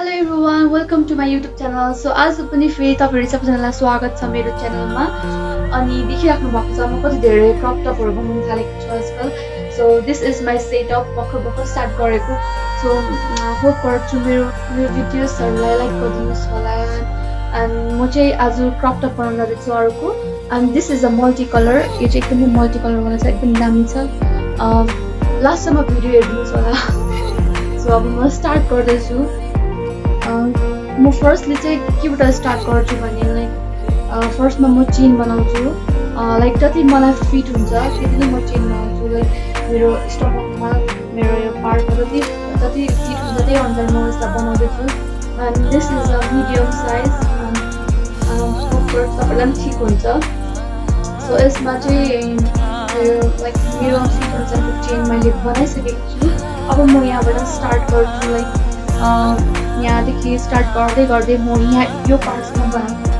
Hello everyone, welcome to my YouTube channel. So आज पनि फेरि तपाईहरु सबैजनालाई स्वागत छ मेरो च्यानलमा। अनि देखिराख्नु भएको छ म कति धेरै क्रप टपहरु बनाउन थालेको छु आजकल। So this is my setup भर्खर स्टार्ट गरेको। So होप गर्छु मेरो भिडियोसहरुलाई लाइक गरिदिनुस् होला। And म चाहिँ आज क्रप टप बनाउन जाँदैछु अर्को। And this is a multi color। यो चाहिँ एकदमै multi color वाला छ, एकदम दामी छ। लास्ट सम्म भिडियो हेर्नुस् होला। So अब म स्टार्ट गर्दैछु। म फर्स्टली चाहिँ केबाट स्टार्ट गर्छु भने लाइक फर्स्टमा म चेन बनाउँछु। लाइक जति मलाई फिट हुन्छ त्यति नै म चेन बनाउँछु। लाइक मेरो स्टमकमा मेरो यो पार्टमा जति फिट हुन्छ त्यही अनुसार म यसलाई बनाउँदैछु। And this is a medium size. तपाईँलाई पनि ठिक हुन्छ। सो यसमा चाहिँ लाइक मेरो फिट अनुसारको चेन मैले बनाइसकेको छु। अब म यहाँबाट स्टार्ट गर्छु। लाइक यहाँदेखि स्टार्ट गर्दै गर्दै म यहाँ यो पार्टसम्म बनाउँछु।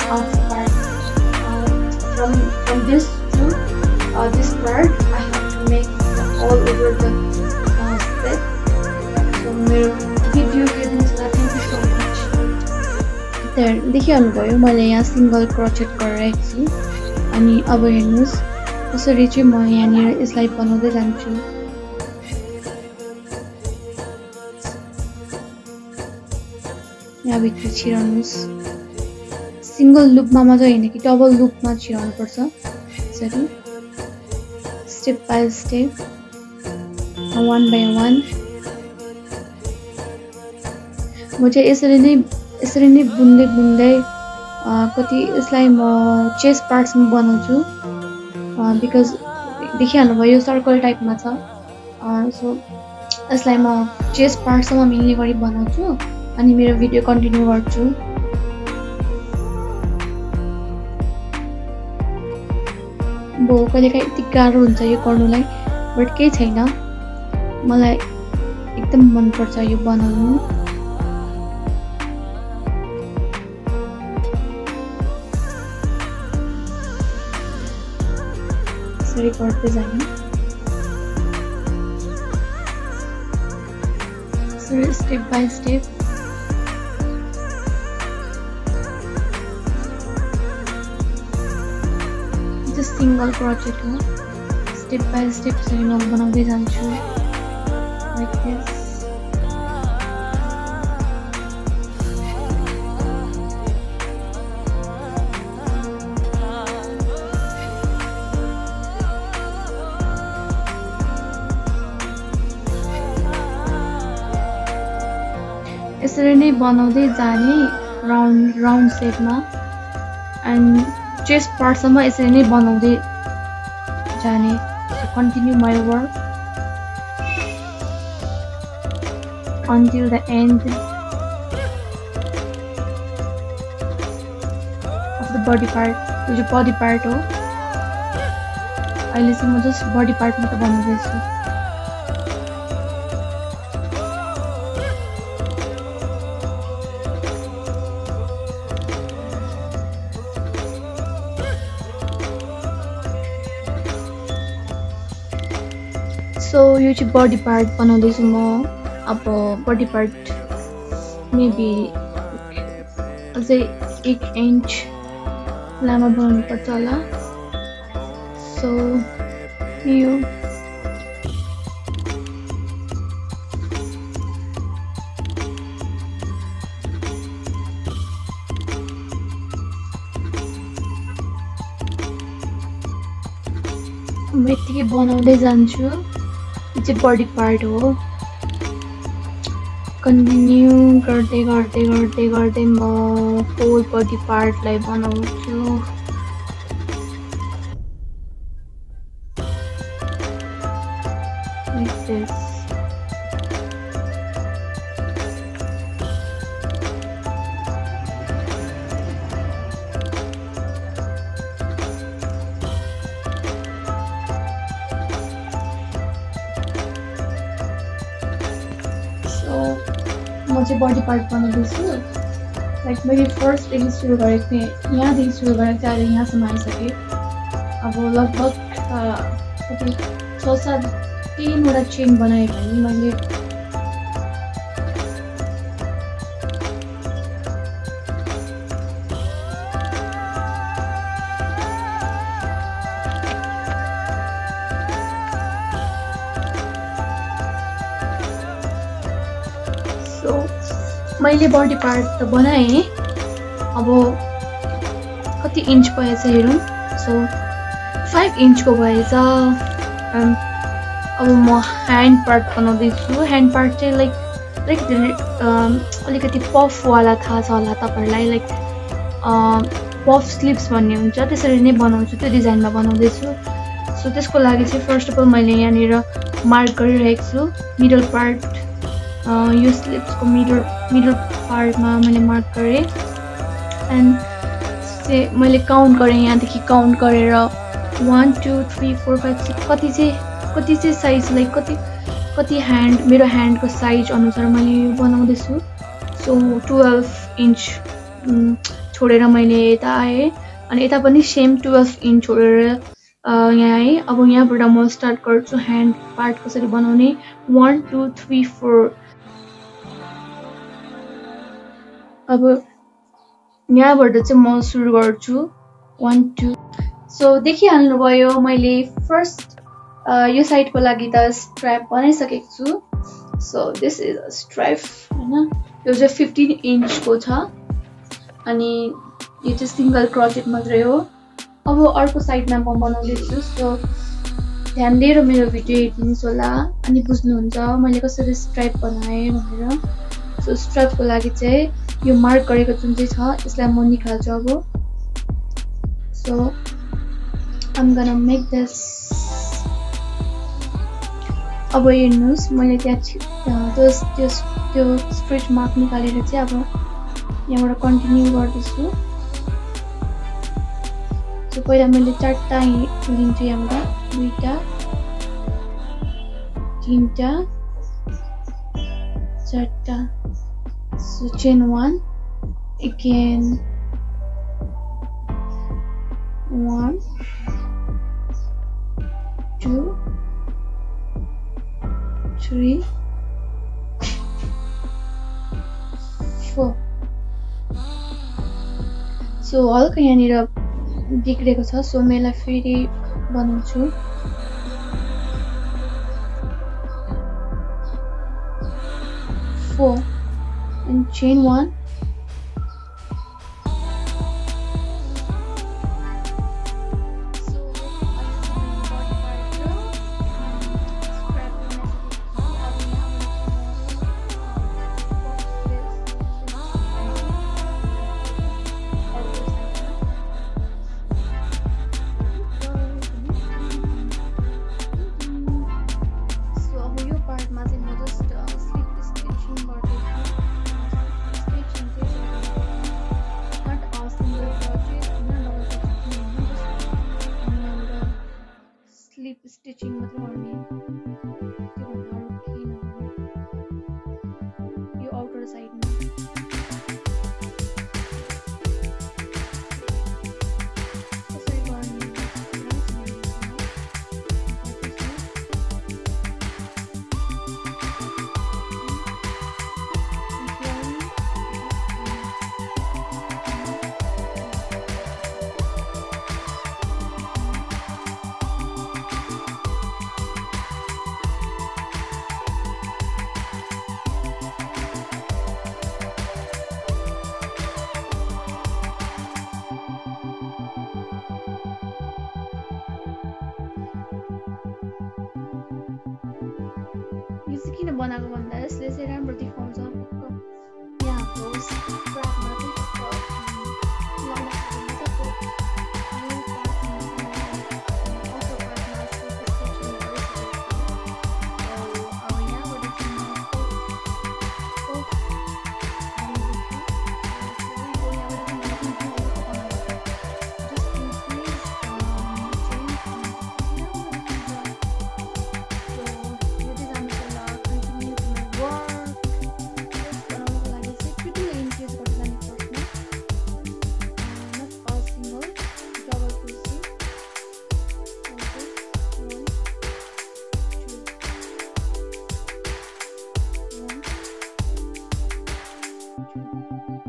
Half part from this to this part I have to make all over the step. So मेरो भिडियो हेर्नुलाई thank you so much. there देखिहाल्नुभयो मैले यहाँ सिंगल क्रोचेट गरिरहेको छु। अनि अब हेर्नुस् कसरी चाहिँ म यहाँनिर यसलाई बनाउँदै जान्छु। यहाँ भित्र छिराउनुस्। सिंगल लुपमा मात्र हैन कि डबल लुपमा छिराउनु पर्छ। यसरी step by step, one by one. म चाहिँ यसरी नै बुन्दै बुन्दै कति यसलाई म चेस्ट पार्ट्समा बनाउँछु। बिकज देखिहाल्नुभयो यो सर्कल टाइपमा छ। सो यसलाई म चेस्ट पार्टसम्म मिल्ने गरी बनाउँछु अनि मेरो भिडियो कन्टिन्यू गर्छु। कहिलेकाहीँ यति गाह्रो हुन्छ यो गर्नुलाई, बट केही छैन, मलाई एकदम मनपर्छ यो बनाउनु। यसरी गर्दै जाने, step by step. Single crochet हो, स्टेप बाई स्टेप यसरी म बनाउँदै जान्छु लाइक दिस। यसरी नै बनाउँदै जाने राउन्ड सेपमा। एन्ड चेस्ट पार्टसम्म यसरी नै बनाउँदै जाने। Continue my work until the end of the body part। यो चाहिँ बडी पार्ट हो। अहिले चाहिँ म जस्ट बडी पार्ट मात्र बनाउँदैछु। सो यो चाहिँ बडी पार्ट बनाउँदैछु म। अब बडी पार्ट मेबी अझै 1 इन्च लामो बनाउनु पर्छ होला। सो यो म यतिकै बनाउँदै जान्छु। यो चाहिँ बडी पार्ट हो। कन्टिन्यू गर्दै गर्दै गर्दै गर्दै म होल बडी पार्टलाई बनाउँछु लाइक दिस। म चाहिँ बडी पार्ट बनाउँदैछु। लाइक मैले फर्स्टदेखि सुरु गरेको थिएँ, यहाँदेखि सुरु गरेको थिएँ, अहिले यहाँसम्म आइसकेँ। अब लगभग कति 6-7 3वटा चेन बनाएँ भने मैले मैले बडी पार्ट त बनाएँ, अब कति इन्च भएछ हेरौँ। सो 5 इन्चको भएछ। अब म ह्यान्ड पार्ट बनाउँदैछु। ह्यान्ड पार्ट चाहिँ अलिकति पफवाला थाहा छ होला तपाईँहरूलाई, पफ स्लिप्स भन्ने हुन्छ, त्यसरी नै बनाउँछु, त्यो डिजाइनमा बनाउँदैछु। सो त्यसको लागि चाहिँ फर्स्ट अफ अल मैले यहाँनिर मार्क गरिरहेको छु मिडल पार्ट। यो स्लिप्सको मिडल पार्टमा मैले मार्क गरेँ एन्ड मैले काउन्ट गरेँ, यहाँदेखि काउन्ट गरेर 1 2 3 4 5 6 कति चाहिँ साइज कति ह्यान्ड, मेरो ह्यान्डको साइज अनुसार मैले यो बनाउँदैछु। सो 12 इन्च छोडेर मैले यता आएँ अनि यता पनि सेम 12 इन्च छोडेर यहाँ आएँ। अब यहाँबाट म स्टार्ट गर्छु ह्यान्ड पार्ट कसरी बनाउने। 1 2 3 4। अब यहाँबाट चाहिँ म सुरु गर्छु 1 2। सो देखिहाल्नुभयो मैले फर्स्ट यो साइडको लागि त स्ट्र्याप बनाइसकेको छु। So this is a strap हैन, यो चाहिँ 15 इन्चको छ अनि यो चाहिँ सिंगल क्रोचेट मात्रै हो। अब अर्को साइडमा म बनाउँदैछु। सो ध्यान दिएर मेरो भिडियो हेर्नुहोस् होला अनि बुझ्नुहुन्छ मैले कसरी स्ट्र्याप बनाएँ भनेर। सो स्ट्र्यापको लागि चाहिँ यो मार्क गरेको जुन चाहिँ छ यसलाई म निकाल्छु अब। So I'm gonna make this। अब हेर्नुहोस् मैले त्यहाँ त्यो स्ट्रेच मार्क निकालेर चाहिँ अब यहाँबाट कन्टिन्यू गर्दैछु। सो पहिला मैले 4टा लिन्छु, यहाँबाट 2टा 3टा 4टा। So chain 1 again 1 2 3 4। सो हल्का यहाँनिर बिग्रेको छ, सो म यसलाई फेरि बनाउँछु। 4 and chain 1 स्टिचिङ मात्र गर्ने, त्योभन्दा अरू केही नगर्ने। यो आउटर साइडमा कसरी गर्ने यो चाहिँ किन बनाएको भन्दा यसले चाहिँ राम्रो देखाउँछ। यहाँको स्ट्र्यापमा चाहिँ YouTube.